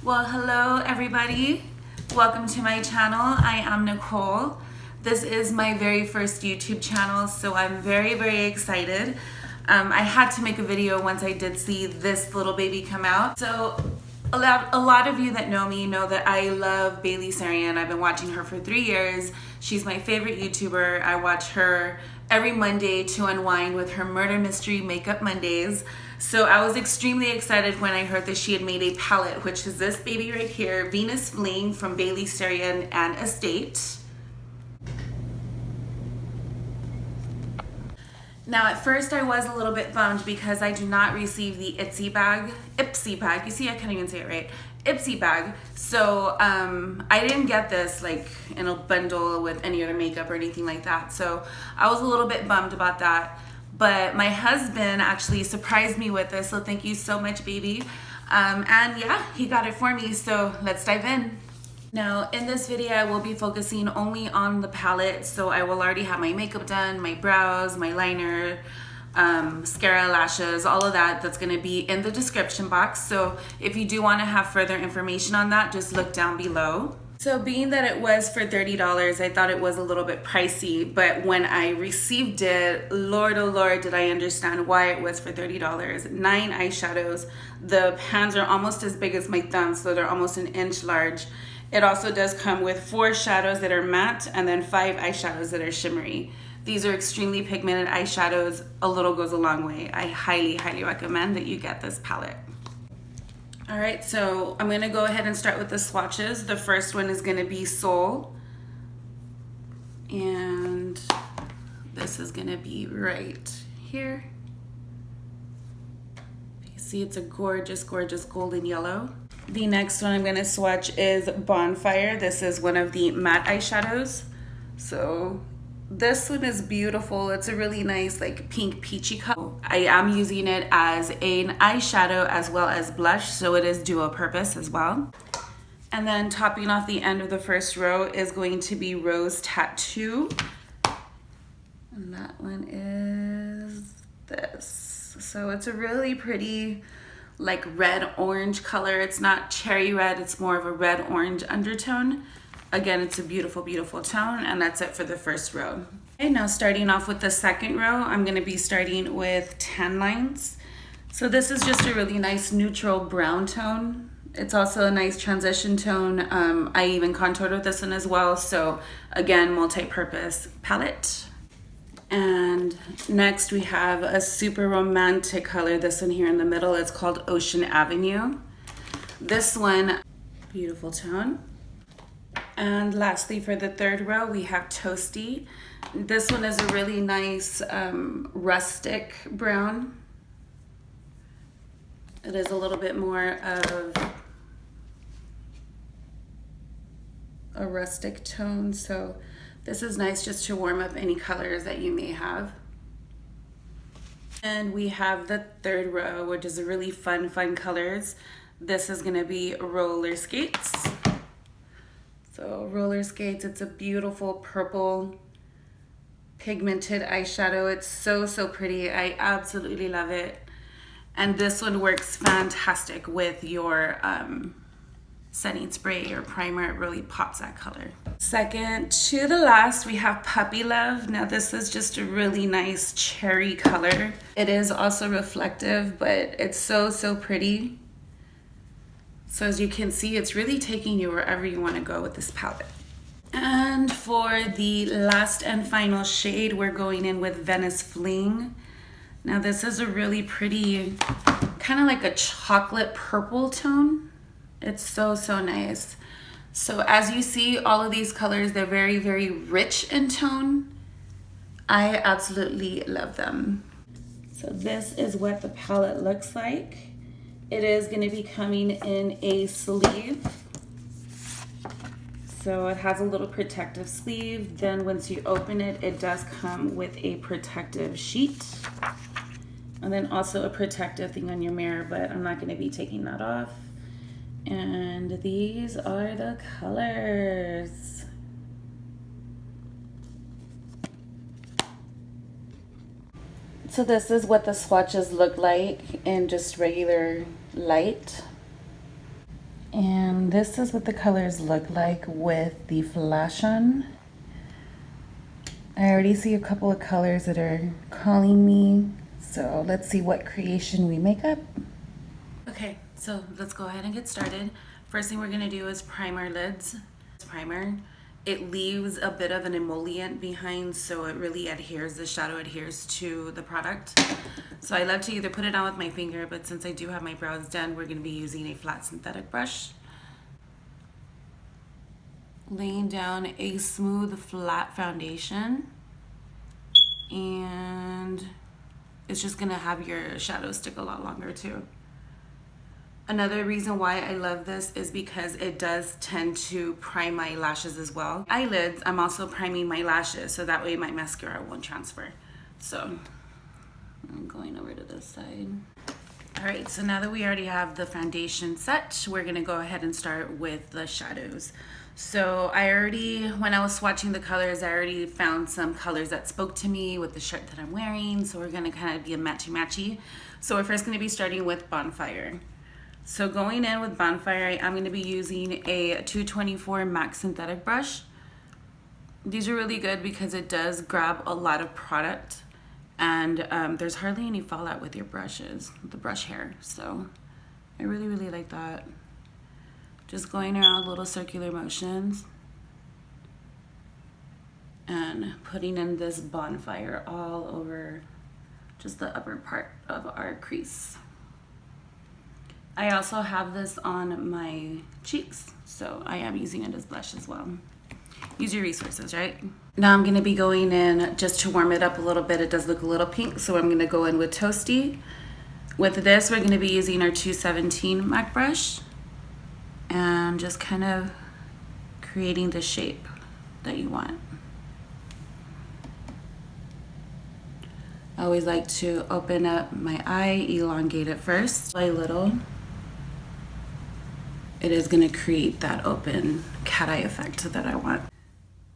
Well, hello everybody. Welcome to my channel. I am Nichole. This is my very first YouTube channel, so I'm very excited. I had to make a video once I did see this little baby come out. So a lot of you that know me know that I love baileysarian. I've been watching her for 3 years. She's my favorite YouTuber. I watch her every Monday to unwind with her Murder Mystery Makeup Mondays. So I was extremely excited when I heard that she had made a palette, which is this baby right here, venicefling from Baileysarian and Estate. Now at first I was a little bit bummed because I do not receive the Ipsy bag, you see I can't even say it right, Ipsy bag. So I didn't get this like in a bundle with any other makeup or anything like that. So I was a little bit bummed about that. But my husband actually surprised me with this, so thank you so much, baby. And yeah, he got it for me, so let's dive in. Now, in this video, I will be focusing only on the palette, so I will already have my makeup done, my brows, my liner, mascara, lashes, all of that. That's gonna be in the description box. So if you do wanna have further information on that, just look down below. So being that it was for $30, I thought it was a little bit pricey, but when I received it, Lord, oh Lord, did I understand why it was for $30. 9 eyeshadows. The pans are almost as big as my thumb, so they're almost an inch large. It also does come with 4 shadows that are matte and then 5 eyeshadows that are shimmery. These are extremely pigmented eyeshadows. A little goes a long way. I highly recommend that you get this palette. All right, so I'm gonna go ahead and start with the swatches. The first one is gonna be Soul. And this is gonna be right here. You see it's a gorgeous golden yellow. The next one I'm gonna swatch is Bonfire. This is one of the matte eyeshadows. So this one is beautiful. It's a really nice like pink peachy color. I am using it as an eyeshadow as well as blush, so it is dual purpose as well. And then topping off the end of the first row is going to be Rose Tattoo. And that one is this. So it's a really pretty like red orange color. It's not cherry red, it's more of a red orange undertone. Again, it's a beautiful tone, and that's it for the first row. Okay, now starting off with the second row, I'm gonna be starting with Tan Lines. So this is just a really nice neutral brown tone. It's also a nice transition tone. I even contoured with this one as well. So again, multi-purpose palette. And next we have a super romantic color. This one here in the middle, it's called Ocean Avenue. This one, beautiful tone. And lastly, for the third row, we have Toasty. This one is a really nice rustic brown. It is a little bit more of a rustic tone, so this is nice just to warm up any colors that you may have. And we have the third row, which is a really fun colors. This is gonna be Roller Skates. So Roller Skates, it's a beautiful purple pigmented eyeshadow. It's so pretty. I absolutely love it. And this one works fantastic with your setting spray or primer. It really pops that color. Second to the last, we have Puppy Love. Now this is just a really nice cherry color. It is also reflective, but it's so pretty. So as you can see, it's really taking you wherever you want to go with this palette. And for the last and final shade, we're going in with Venicefling. Now this is a really pretty, kind of like a chocolate purple tone. It's so nice. So as you see, all of these colors, they're very rich in tone. I absolutely love them. So this is what the palette looks like. It is going to be coming in a sleeve. So it has a little protective sleeve. Then once you open it, it does come with a protective sheet. And then also a protective thing on your mirror, but I'm not going to be taking that off. And these are the colors. So this is what the swatches look like in just regular light. And this is what the colors look like with the flash on. I already see a couple of colors that are calling me. So let's see what creation we make up. Okay, so let's go ahead and get started. First thing we're gonna do is prime our lids. Primer, it leaves a bit of an emollient behind, so it really adheres, the shadow adheres to the product. So I love to either put it on with my finger, but since I do have my brows done, we're gonna be using a flat synthetic brush. Laying down a smooth, flat foundation. And it's just gonna have your shadow stick a lot longer too. Another reason why I love this is because it does tend to prime my lashes as well. Eyelids, I'm also priming my lashes, so that way my mascara won't transfer. So I'm going over to this side. All right, so now that we already have the foundation set, we're gonna go ahead and start with the shadows. So when I was swatching the colors, I already found some colors that spoke to me with the shirt that I'm wearing. So we're gonna kind of be a matchy-matchy. So we're first gonna be starting with Bonfire. So going in with Bonfire, I'm gonna be using a 224 MAC synthetic brush. These are really good because it does grab a lot of product, and there's hardly any fallout with your brushes, the brush hair. So I really, really like that. Just going around little circular motions and putting in this Bonfire all over just the upper part of our crease. I also have this on my cheeks, so I am using it as blush as well. Use your resources, right? Now I'm gonna be going in just to warm it up a little bit. It does look a little pink, so I'm gonna go in with Toasty. With this, we're gonna be using our 217 MAC brush and just kind of creating the shape that you want. I always like to open up my eye, elongate it first, a little. It is gonna create that open cat eye effect that I want.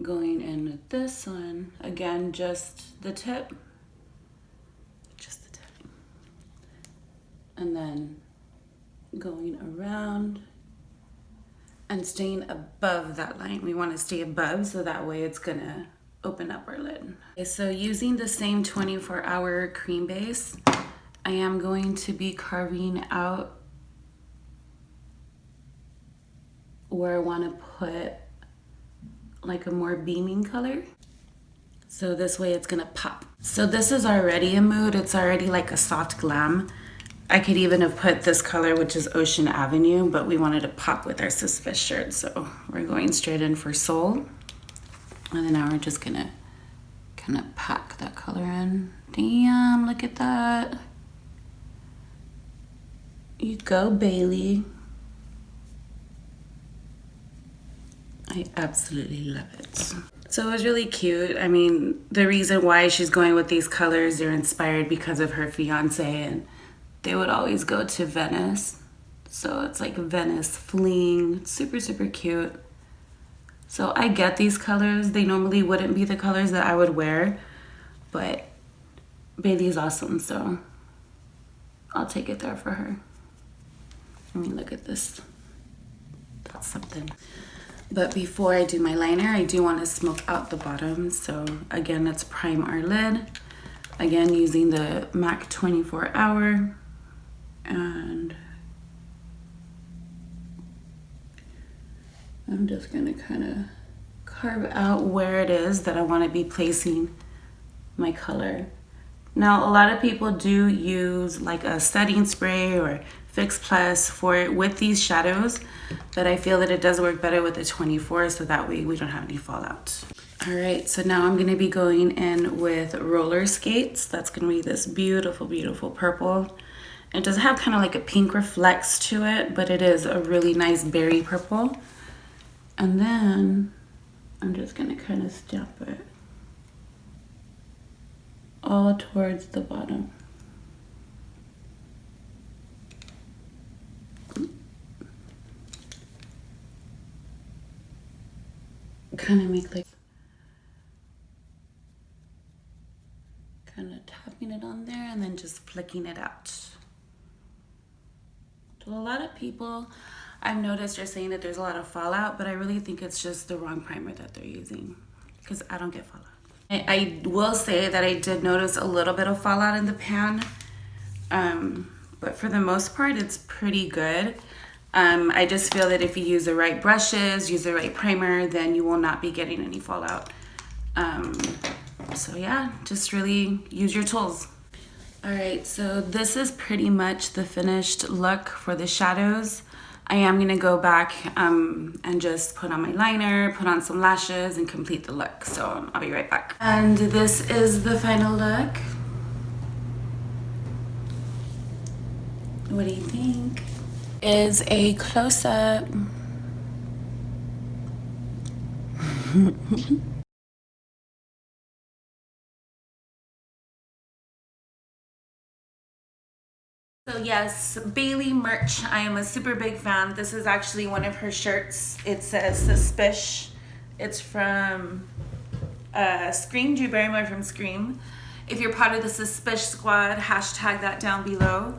Going in with this one, again, just the tip. And then going around and staying above that line. We want to stay above so that way it's gonna open up our lid. Okay, so using the same 24-hour cream base, I am going to be carving out where I want to put like a more beaming color. So this way it's gonna pop. So this is already a mood. It's already like a soft glam. I could even have put this color, which is Ocean Avenue, but we wanted to pop with our Suspicious shirt. So we're going straight in for Soul. And then now we're just gonna kind of pack that color in. Damn, look at that. You go, Bailey. I absolutely love it. So it was really cute. I mean, the reason why she's going with these colors, they're inspired because of her fiance, and they would always go to Venice. So it's like venicefling, super, super cute. So I get these colors. They normally wouldn't be the colors that I would wear, but Bailey's awesome, so I'll take it there for her. I mean, look at this. That's something. But before I do my liner, I do want to smoke out the bottom. So again, let's prime our lid. Again, using the MAC 24-hour. And I'm just going to kind of carve out where it is that I want to be placing my color. Now, a lot of people do use like a setting spray or Fix Plus with these shadows, but I feel that it does work better with the 24, so that way we don't have any fallout. All right, so now I'm gonna be going in with Roller Skates. That's gonna be this beautiful, beautiful purple. It does have kind of like a pink reflex to it, but it is a really nice berry purple. And then I'm just gonna kind of stamp it all towards the bottom. Kind of make like, kind of tapping it on there and then just flicking it out. So a lot of people, I've noticed you're saying that there's a lot of fallout, but I really think it's just the wrong primer that they're using, because I don't get fallout. I will say that I did notice a little bit of fallout in the pan, but for the most part, it's pretty good. I just feel that if you use the right brushes, use the right primer, then you will not be getting any fallout. So yeah, just really use your tools. All right, so this is pretty much the finished look for the shadows. I am gonna go back and just put on my liner, put on some lashes, and complete the look. So I'll be right back. And this is the final look. What do you think? Is a close-up. So yes, Bailey merch. I am a super big fan. This is actually one of her shirts. It says Suspish. It's from Scream, Drew Barrymore from Scream. If you're part of the Suspish squad, hashtag that down below.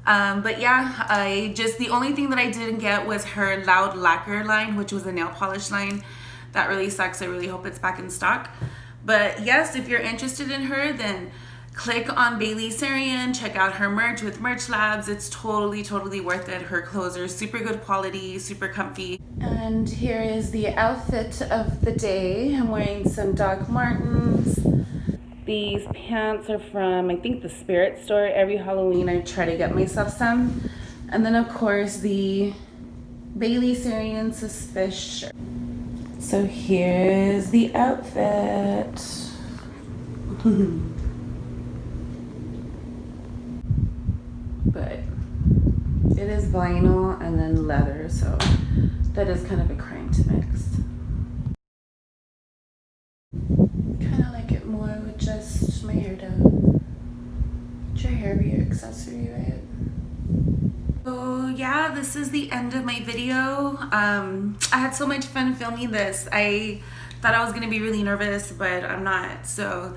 But yeah, the only thing that I didn't get was her Loud Lacquer line, which was a nail polish line. That really sucks. I really hope it's back in stock. But yes, if you're interested in her, then click on baileysarian, check out her merch with Merch Labs. It's totally worth it. Her clothes are super good quality, super comfy. And here is the outfit of the day. I'm wearing some Doc Martens. These pants are from, I think, the Spirit store. Every Halloween I try to get myself some. And then of course the Baileysarian Suspish shirt. So here's the outfit. But it is vinyl and then leather, so that is kind of a crime to mix. Kind of like it more with just my hair down. Let your hair be your accessory, right? So yeah, this is the end of my video. I had so much fun filming this. I thought I was gonna be really nervous, but I'm not. So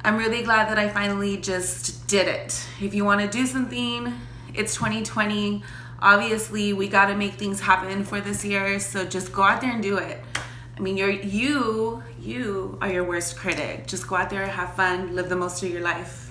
I'm really glad that I finally just did it. If you want to do something, it's 2020. Obviously, we got to make things happen for this year. So just go out there and do it. I mean, you are your worst critic. Just go out there, have fun, live the most of your life.